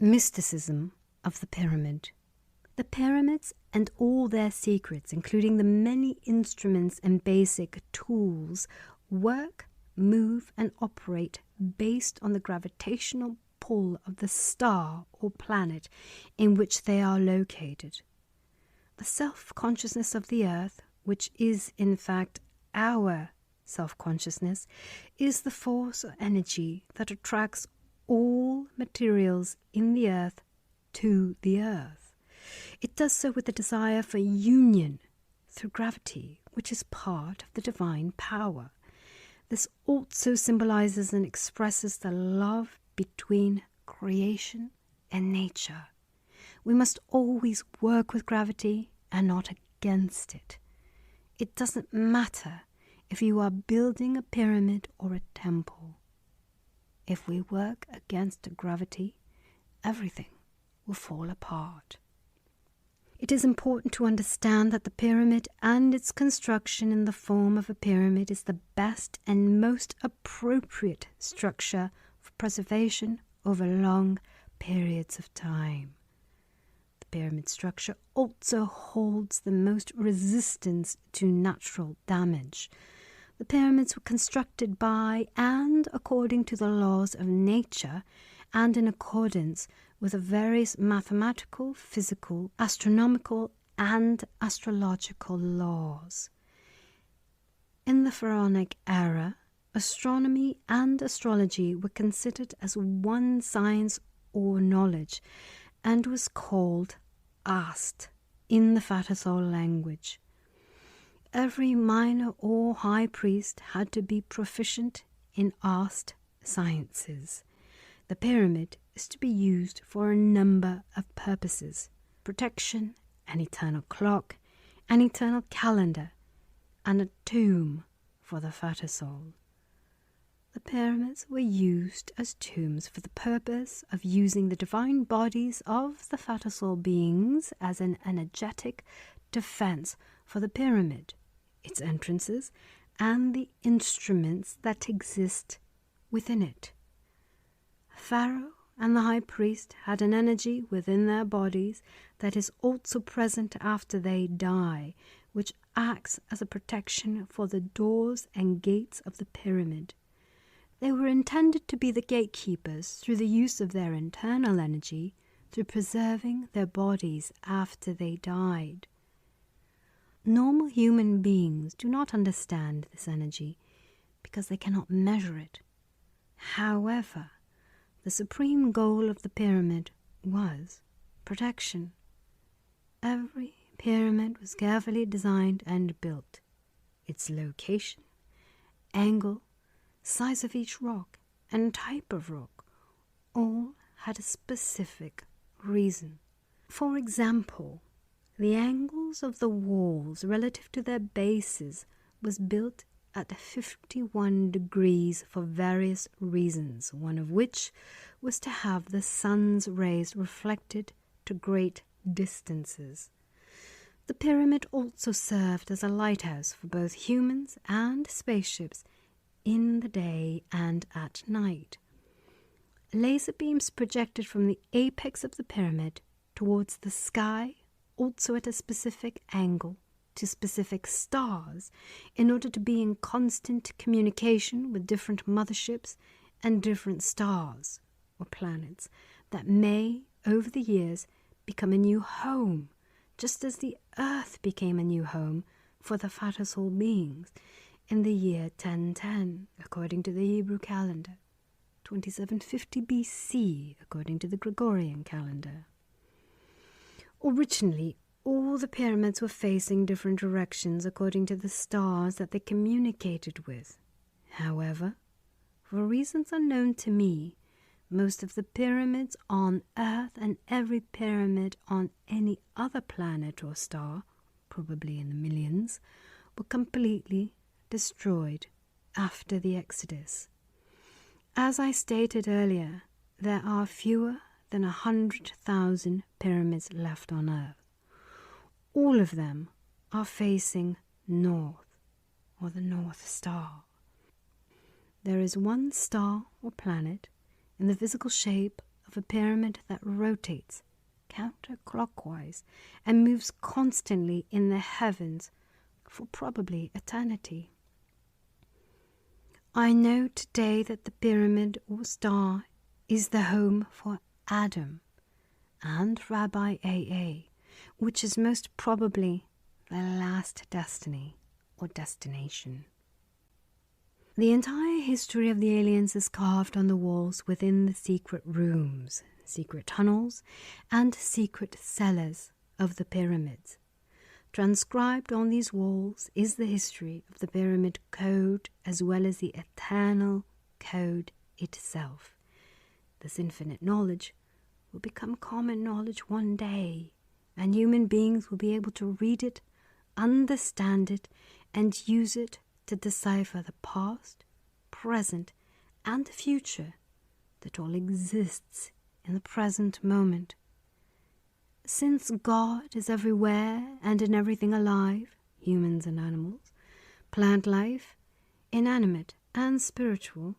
Mysticism of the pyramid. The pyramids and all their secrets, including the many instruments and basic tools, work, move, and operate based on the gravitational pull of the star or planet in which they are located. The self-consciousness of the earth, which is in fact our self-consciousness, is the force or energy that attracts all materials in the earth to the earth. It does so with the desire for union through gravity, which is part of the divine power. This also symbolizes and expresses the love between creation and nature. We must always work with gravity and not against it. It doesn't matter if you are building a pyramid or a temple. If we work against gravity, everything will fall apart. It is important to understand that the pyramid and its construction in the form of a pyramid is the best and most appropriate structure for preservation over long periods of time. The pyramid structure also holds the most resistance to natural damage. The pyramids were constructed by and according to the laws of nature and in accordance with the various mathematical, physical, astronomical, and astrological laws. In the Pharaonic era, astronomy and astrology were considered as one science or knowledge and was called Ast in the Fatasol language. Every minor or high priest had to be proficient in Ast sciences. The pyramid is to be used for a number of purposes: protection, an eternal clock, an eternal calendar, and a tomb for the Fatasol. The pyramids were used as tombs for the purpose of using the divine bodies of the Fatasol beings as an energetic defense for the pyramid, its entrances, and the instruments that exist within it. Pharaoh and the high priest had an energy within their bodies that is also present after they die, which acts as a protection for the doors and gates of the pyramid. They were intended to be the gatekeepers through the use of their internal energy, through preserving their bodies after they died. Normal human beings do not understand this energy because they cannot measure it. However, the supreme goal of the pyramid was protection. Every pyramid was carefully designed and built. Its location, angle, size of each rock, and type of rock all had a specific reason. For example, the angles of the walls relative to their bases was built at 51 degrees for various reasons, one of which was to have the sun's rays reflected to great distances. The pyramid also served as a lighthouse for both humans and spaceships in the day and at night. Laser beams projected from the apex of the pyramid towards the sky, also at a specific angle, to specific stars in order to be in constant communication with different motherships and different stars or planets that may, over the years, become a new home, just as the Earth became a new home for the Fatasol beings in the year 1010, according to the Hebrew calendar, 2750 BC, according to the Gregorian calendar. Originally, all the pyramids were facing different directions according to the stars that they communicated with. However, for reasons unknown to me, most of the pyramids on Earth and every pyramid on any other planet or star, probably in the millions, were completely destroyed after the Exodus. As I stated earlier, there are fewer than 100,000 pyramids left on Earth. All of them are facing north, or the North Star. There is one star or planet in the physical shape of a pyramid that rotates counterclockwise and moves constantly in the heavens for probably eternity. I know today that the pyramid or star is the home for Adam and Rabbi AA, which is most probably the last destiny or destination. The entire history of the aliens is carved on the walls within the secret rooms, secret tunnels, and secret cellars of the pyramids. Transcribed on these walls is the history of the pyramid code as well as the eternal code itself. This infinite knowledge will become common knowledge one day, and human beings will be able to read it, understand it, and use it to decipher the past, present, and the future that all exists in the present moment. Since God is everywhere and in everything alive, humans and animals, plant life, inanimate and spiritual,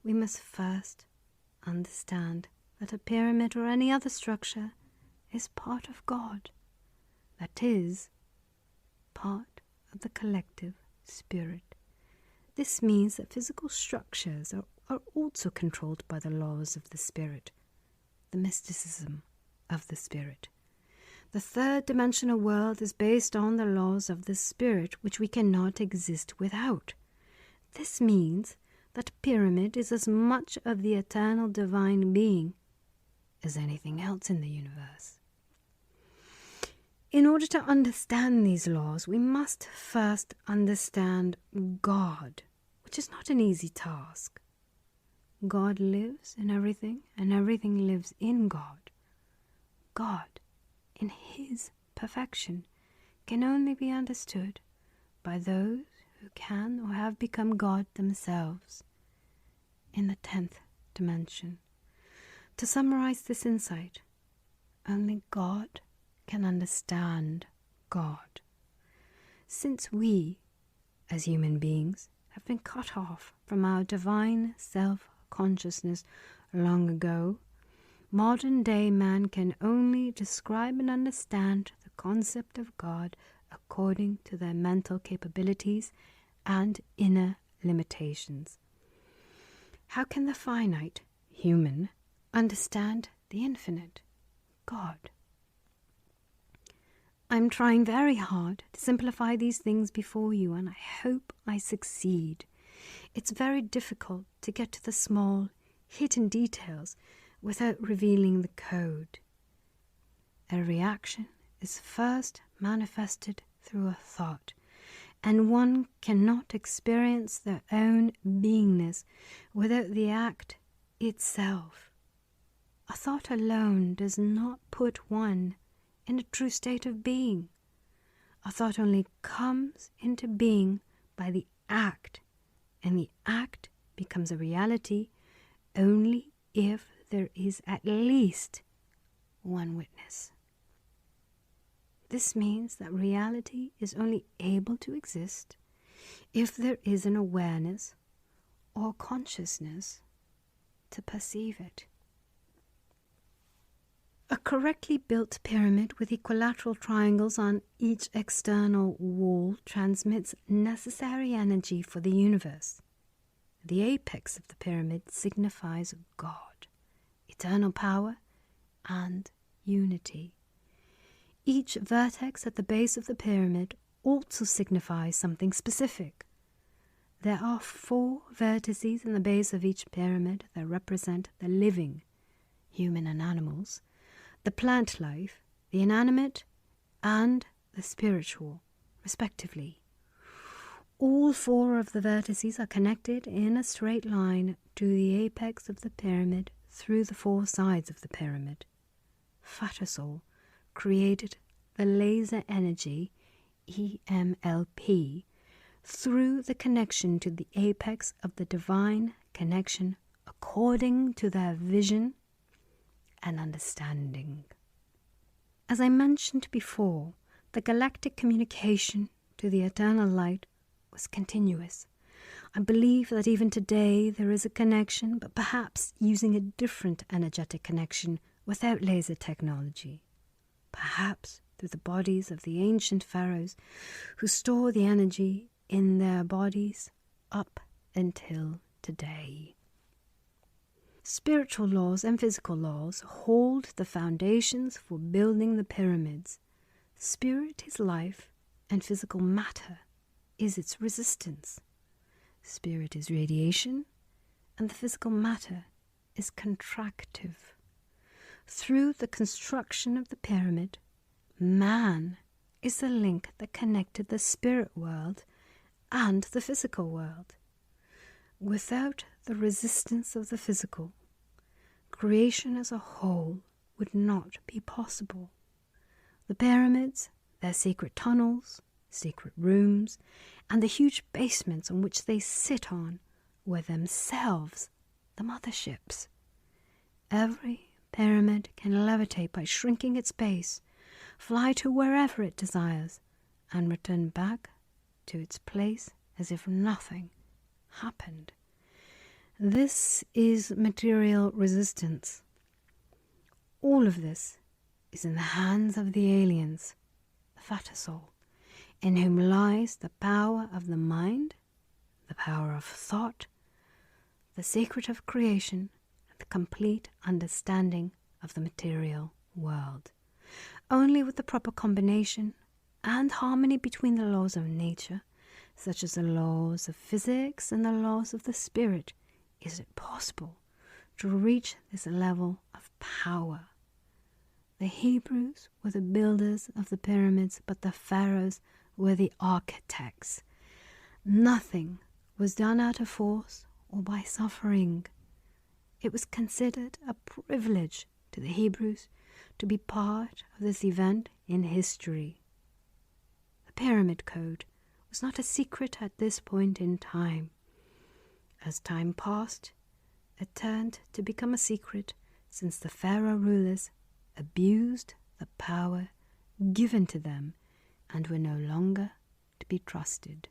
we must first understand that a pyramid or any other structure is part of God, that is, part of the collective spirit. This means that physical structures are also controlled by the laws of the spirit, the mysticism of the spirit. The third dimensional world is based on the laws of the spirit, which we cannot exist without. This means that a pyramid is as much of the eternal divine being as anything else in the universe. In order to understand these laws, we must first understand God, which is not an easy task. God lives in everything, and everything lives in God. God, in His perfection, can only be understood by those who can or have become God themselves in the 10th dimension. To summarize this insight, only God can understand God. Since we, as human beings, have been cut off from our divine self-consciousness long ago, modern-day man can only describe and understand the concept of God according to their mental capabilities and inner limitations. How can the finite, human, understand the infinite, God? I'm trying very hard to simplify these things before you, and I hope I succeed. It's very difficult to get to the small, hidden details without revealing the code. A reaction is first manifested through a thought, and one cannot experience their own beingness without the act itself. A thought alone does not put one in a true state of being. A thought only comes into being by the act, and the act becomes a reality only if there is at least one witness. This means that reality is only able to exist if there is an awareness or consciousness to perceive it. A correctly built pyramid with equilateral triangles on each external wall transmits necessary energy for the universe. The apex of the pyramid signifies God, eternal power, and unity. Each vertex at the base of the pyramid also signifies something specific. There are 4 vertices in the base of each pyramid that represent the living, human and animals, the plant life, the inanimate, and the spiritual, respectively. All 4 of the vertices are connected in a straight line to the apex of the pyramid through the 4 sides of the pyramid. Fatasol created the laser energy, EMLP, through the connection to the apex of the divine connection according to their vision and understanding. As I mentioned before, the galactic communication to the eternal light was continuous. I believe that even today there is a connection, but perhaps using a different energetic connection without laser technology. Perhaps through the bodies of the ancient pharaohs who store the energy in their bodies up until today. Spiritual laws and physical laws hold the foundations for building the pyramids. Spirit is life, and physical matter is its resistance. Spirit is radiation, and the physical matter is contractive. Through the construction of the pyramid, man is the link that connected the spirit world and the physical world. Without the resistance of the physical, creation as a whole would not be possible. The pyramids, their secret tunnels, secret rooms, and the huge basements on which they sit on were themselves the motherships. Every pyramid can levitate by shrinking its base, fly to wherever it desires, and return back to its place as if nothing happened. This is material resistance. All of this is in the hands of the aliens, the Fata Soul, in whom lies the power of the mind, the power of thought, the secret of creation, and the complete understanding of the material world. Only with the proper combination and harmony between the laws of nature, such as the laws of physics and the laws of the spirit, is it possible to reach this level of power. The Hebrews were the builders of the pyramids, but the pharaohs were the architects. Nothing was done out of force or by suffering. It was considered a privilege to the Hebrews to be part of this event in history. The Pyramid Code was not a secret at this point in time. As time passed, it turned to become a secret since the pharaoh rulers abused the power given to them and were no longer to be trusted.